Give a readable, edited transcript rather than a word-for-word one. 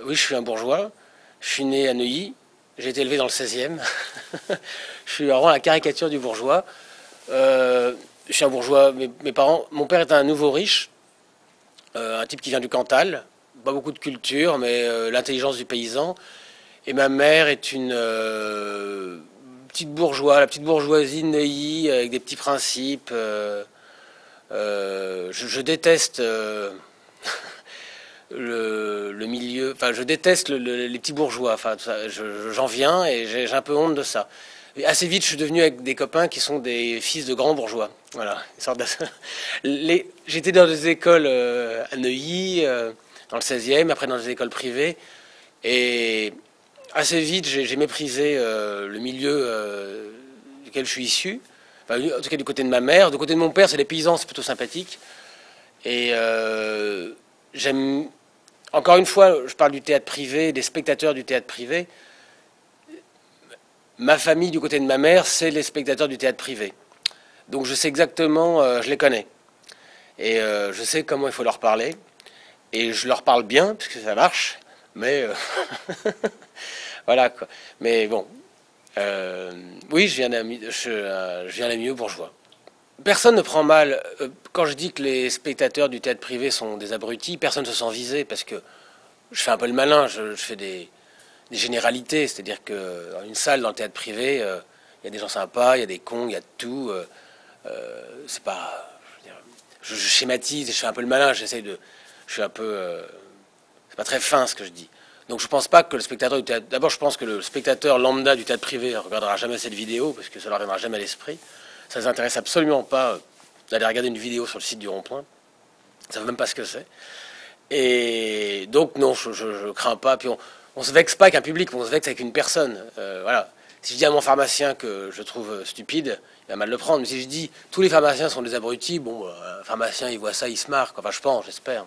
Oui, je suis un bourgeois. Je suis né à Neuilly. J'ai été élevé dans le 16e. Je suis vraiment la caricature du bourgeois. Je suis un bourgeois. Mes parents, mon père est un nouveau riche, un type qui vient du Cantal. Pas beaucoup de culture, mais l'intelligence du paysan. Et ma mère est une petite bourgeoise, la petite bourgeoisie de Neuilly, avec des petits principes. Je déteste le milieu. Enfin, je déteste les petits bourgeois. Enfin, j'en viens et j'ai un peu honte de ça. Et assez vite, je suis devenu avec des copains qui sont des fils de grands bourgeois. Voilà. J'étais dans des écoles à Neuilly, dans le 16e, après dans des écoles privées. Et assez vite, j'ai méprisé le milieu duquel je suis issu. Enfin, en tout cas, du côté de ma mère. Du côté de mon père, c'est les paysans, c'est plutôt sympathique. Et j'aime. Encore une fois, je parle du théâtre privé, des spectateurs du théâtre privé. Ma famille, du côté de ma mère, c'est les spectateurs du théâtre privé. Donc je sais exactement, je les connais. Et je sais comment il faut leur parler. Et je leur parle bien, puisque ça marche. Mais voilà quoi. Mais bon, oui, je viens d'un milieu bourgeois. Personne ne prend mal. Quand je dis que les spectateurs du théâtre privé sont des abrutis, personne ne se sent visé parce que je fais un peu le malin, je fais des généralités. C'est-à-dire qu'une salle dans le théâtre privé, il y a des gens sympas, il y a des cons, il y a de tout. C'est pas. Je schématise et je fais un peu le malin, j'essaie de. Je suis un peu. C'est pas très fin ce que je dis. Donc je pense pas que le spectateur du théâtre. D'abord, je pense que le spectateur lambda du théâtre privé ne regardera jamais cette vidéo parce que ça leur viendra jamais à l'esprit. Ça ne les intéresse absolument pas d'aller regarder une vidéo sur le site du Rond-Point. Ils ne savent même pas ce que c'est. Et donc, non, je crains pas. Puis on se vexe pas avec un public, on se vexe avec une personne. Voilà. Si je dis à mon pharmacien que je trouve stupide, il va mal le prendre. Mais si je dis tous les pharmaciens sont des abrutis, bon, un pharmacien, il voit ça, il se marre. Enfin, je pense, j'espère.